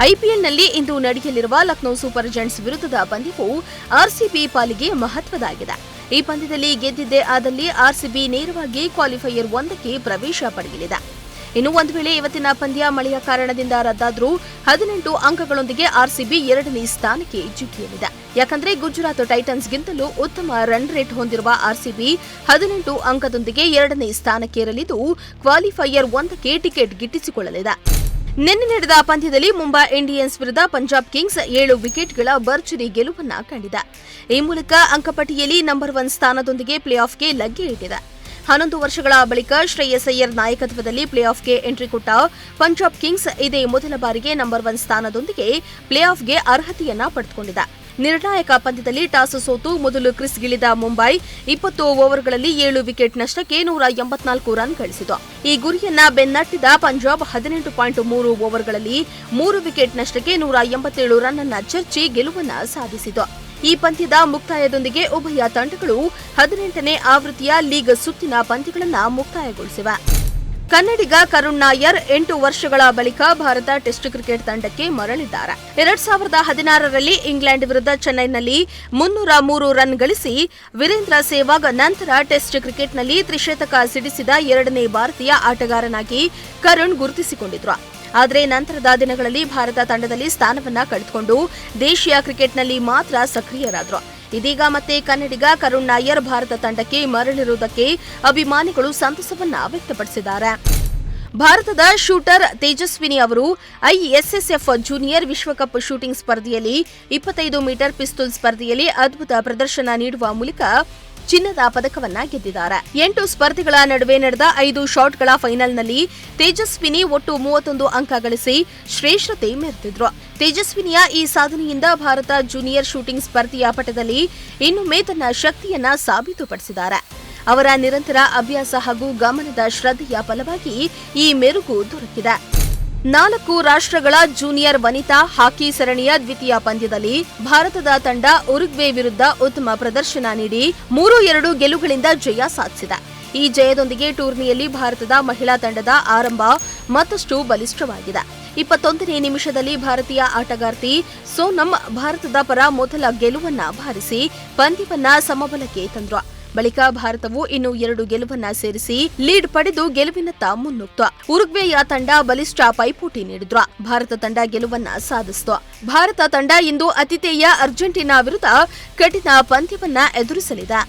ಐಪಿಎಲ್ನಲ್ಲಿ ಇಂದು ನಡೆಯಲಿರುವ Lucknow super Giants ವಿರುದ್ಧದ ಪಂದ್ಯವು RCB ಪಾಲಿಗೆ ಮಹತ್ವದಾಗಿದೆ. ಈ ಪಂದ್ಯದಲ್ಲಿ ಗೆದ್ದಿದ್ದೇ ಆದಲ್ಲಿ ಆರ್ಸಿಬಿ ನೇರವಾಗಿ ಕ್ವಾಲಿಫೈಯರ್ 1ಕ್ಕೆ ಪ್ರವೇಶ ಪಡೆಯಲಿದೆ. ಇನ್ನು ಒಂದು ವೇಳೆ ಇವತ್ತಿನ ಪಂದ್ಯ ಮಳೆಯ ಕಾರಣದಿಂದ ರದ್ದಾದರೂ 18 ಅಂಕಗಳೊಂದಿಗೆ ಆರ್ಸಿಬಿ 2ನೇ ಸ್ಥಾನಕ್ಕೆ ಜಿಗಿಯಲಿದೆ. ಯಾಕಂದ್ರೆ ಗುಜರಾತ್ ಟೈಟನ್ಸ್ಗಿಂತಲೂ ಉತ್ತಮ ರನ್ ರೇಟ್ ಹೊಂದಿರುವ ಆರ್ಸಿಬಿ 18 ಅಂಕದೊಂದಿಗೆ 2ನೇ ಸ್ಥಾನಕ್ಕೇರಲಿದ್ದು ಕ್ವಾಲಿಫೈಯರ್ 1ಕ್ಕೆ ಟಿಕೆಟ್ ಗಿಟ್ಟಿಸಿಕೊಳ್ಳಲಿದೆ. ನಿನ್ನೆ ನಡೆದ ಪಂದ್ಯದಲ್ಲಿ ಮುಂಬೈ ಇಂಡಿಯನ್ಸ್ ವಿರುದ್ಧ ಪಂಜಾಬ್ ಕಿಂಗ್ಸ್ 7 ವಿಕೆಟ್ಗಳ ಭರ್ಜರಿ ಗೆಲುವನ್ನು ಕಂಡಿದೆ. ಈ ಮೂಲಕ ಅಂಕಪಟ್ಟಿಯಲ್ಲಿ ನಂಬರ್ 1 ಸ್ಥಾನದೊಂದಿಗೆ ಪ್ಲೇ ಆಫ್ಗೆ ಲಗ್ಗೆ ಇಟ್ಟಿದೆ. 11 ವರ್ಷಗಳ ಬಳಿಕ ಶ್ರೇಯಸ್ ಅಯ್ಯರ್ ನಾಯಕತ್ವದಲ್ಲಿ ಪ್ಲೇ ಆಫ್ಗೆ ಎಂಟ್ರಿ ಕೊಟ್ಟ ಪಂಜಾಬ್ ಕಿಂಗ್ಸ್ ಇದೇ ಮೊದಲ ಬಾರಿಗೆ ನಂಬರ್ 1 ಸ್ಥಾನದೊಂದಿಗೆ ಪ್ಲೇ ಆಫ್ಗೆ ಅರ್ಹತೆಯನ್ನ ಪಡೆದುಕೊಂಡಿದೆ. ನಿರ್ಣಾಯಕ ಪಂದ್ಯದಲ್ಲಿ ಟಾಸ್ ಸೋತು ಮೊದಲು ಕ್ರೀಸ್ಗಿಳಿದ ಮುಂಬೈ 20 ಓವರ್ಗಳಲ್ಲಿ 7 ವಿಕೆಟ್ ನಷ್ಟಕ್ಕೆ 184 ರನ್ ಗಳಿಸಿತು. ಈ ಗುರಿಯನ್ನ ಬೆನ್ನಟ್ಟಿದ ಪಂಜಾಬ್ 18.3 ಓವರ್ಗಳಲ್ಲಿ 3 ವಿಕೆಟ್ ನಷ್ಟಕ್ಕೆ 187 ರನ್ ಅನ್ನ ಚರ್ಚಿ ಗೆಲುವನ್ನ ಸಾಧಿಸಿತು. ಈ ಪಂದ್ಯದ ಮುಕ್ತಾಯದೊಂದಿಗೆ ಉಭಯ ತಂಡಗಳು 18ನೇ ಆವೃತ್ತಿಯ ಲೀಗ್ ಸುತ್ತಿನ ಪಂದ್ಯಗಳನ್ನು ಮುಕ್ತಾಯಗೊಳಿಸಿವೆ. ಕನ್ನಡಿಗ ಕರುಣ್ ನಾಯರ್ 8 ವರ್ಷಗಳ ಬಳಿಕ ಭಾರತ ಟೆಸ್ಟ್ ಕ್ರಿಕೆಟ್ ತಂಡಕ್ಕೆ ಮರಳಿದ್ದಾರೆ. 2016ರಲ್ಲಿ ಇಂಗ್ಲೆಂಡ್ ವಿರುದ್ಧ ಚೆನ್ನೈನಲ್ಲಿ 303 ರನ್ ಗಳಿಸಿ ವೀರೇಂದ್ರ ಸೆಹ್ವಾಗ್ ನಂತರ ಟೆಸ್ಟ್ ಕ್ರಿಕೆಟ್ನಲ್ಲಿ ತ್ರಿಶತಕ ಸಿಡಿಸಿದ 2ನೇ ಭಾರತೀಯ ಆಟಗಾರನಾಗಿ ಕರುಣ್ ಗುರುತಿಸಿಕೊಂಡಿದ್ರು. ಆದರೆ ನಂತರದ ದಿನಗಳಲ್ಲಿ ಭಾರತ ತಂಡದಲ್ಲಿ ಸ್ಥಾನವನ್ನ ಕಳೆದುಕೊಂಡು ದೇಶೀಯ ಕ್ರಿಕೆಟ್ನಲ್ಲಿ ಮಾತ್ರ ಸಕ್ರಿಯರಾದರು. ಇದೀಗ ಮತ್ತೆ ಕನ್ನಡಿಗ ಕರುಣ್ ನಾಯರ್ ಭಾರತ ತಂಡಕ್ಕೆ ಮರಳಿರುವುದಕ್ಕೆ ಅಭಿಮಾನಿಗಳು ಸಂತಸವನ್ನ ವ್ಯಕ್ತಪಡಿಸಿದ್ದಾರೆ. ಭಾರತದ ಶೂಟರ್ ತೇಜಸ್ವಿನಿ ಅವರು ಐಎಸ್ಎಸ್ಎಫ್ ಜೂನಿಯರ್ ವಿಶ್ವಕಪ್ ಶೂಟಿಂಗ್ ಸ್ಪರ್ಧೆಯಲ್ಲಿ 25 ಮೀಟರ್ ಪಿಸ್ತೂಲ್ ಸ್ಪರ್ಧೆಯಲ್ಲಿ ಅದ್ಭುತ ಪ್ರದರ್ಶನ ನೀಡುವ ಮೂಲಕ ಚಿನ್ನದ ಪದಕವನ್ನ ಗೆದ್ದಿದ್ದಾರೆ. 8 ಸ್ಪರ್ಧೆಗಳ ನಡುವೆ ನಡೆದ 5 ಶಾಟ್ಗಳ ಫೈನಲ್ನಲ್ಲಿ ತೇಜಸ್ವಿನಿ ಒಟ್ಟು 31 ಅಂಕ ಗಳಿಸಿ ಶ್ರೇಷ್ಠತೆ ಮೆರೆದಿದ್ರು. ತೇಜಸ್ವಿನಿಯ ಈ ಸಾಧನೆಯಿಂದ ಭಾರತ ಜೂನಿಯರ್ ಶೂಟಿಂಗ್ ಸ್ಪರ್ಧೆಯ ಪಟದಲ್ಲಿ ಇನ್ನೊಮ್ಮೆ ತನ್ನ ಶಕ್ತಿಯನ್ನ ಸಾಬೀತುಪಡಿಸಿದ್ದಾರೆ. ಅವರ ನಿರಂತರ ಅಭ್ಯಾಸ ಹಾಗೂ ಗಮನದ ಶ್ರದ್ಧೆಯ ಫಲವಾಗಿ ಈ ಮೆರುಗು ದೊರಕಿದೆ. 4 ರಾಷ್ಟ್ರಗಳ ಜೂನಿಯರ್ ವನಿತಾ ಹಾಕಿ ಸರಣಿಯ ದ್ವಿತೀಯ ಪಂದ್ಯದಲ್ಲಿ ಭಾರತದ ತಂಡ ಉರುಗ್ವೆ ವಿರುದ್ಧ ಉತ್ತಮ ಪ್ರದರ್ಶನ ನೀಡಿ 3-2 ಗೆಲುವುಗಳಿಂದ ಜಯ ಸಾಧಿಸಿದೆ. ಈ ಜಯದೊಂದಿಗೆ ಟೂರ್ನಿಯಲ್ಲಿ ಭಾರತದ ಮಹಿಳಾ ತಂಡದ ಆರಂಭ ಮತ್ತಷ್ಟು ಬಲಿಷ್ಠವಾಗಿದೆ. 21ನೇ ನಿಮಿಷದಲ್ಲಿ ಭಾರತೀಯ ಆಟಗಾರ್ತಿ ಸೋನಂ ಭಾರತದ ಪರ ಮೊದಲ ಗೆಲುವನ್ನ ಬಾರಿಸಿ ಪಂದ್ಯವನ್ನ ಸಮಬಲಕ್ಕೆ ತಂದ್ರು. ಬಳಿಕ ಭಾರತವು ಇನ್ನೂ 2 ಗೆಲುವನ್ನ ಸೇರಿಸಿ ಲೀಡ್ ಪಡೆದು ಗೆಲುವಿನತ್ತ ಮುನ್ನುಗ್ತು. ಉರುಗ್ವೆಯ ತಂಡ ಬಲಿಷ್ಠ ಪೈಪೋಟಿ ನೀಡಿದ್ರು. ಭಾರತ ತಂಡ ಗೆಲುವನ್ನ ಸಾಧಿಸಿತು. ಭಾರತ ತಂಡ ಇಂದು ಆತಿಥೇಯ ಅರ್ಜೆಂಟೀನಾ ವಿರುದ್ಧ ಕಠಿಣ ಪಂದ್ಯವನ್ನ ಎದುರಿಸಲಿದೆ.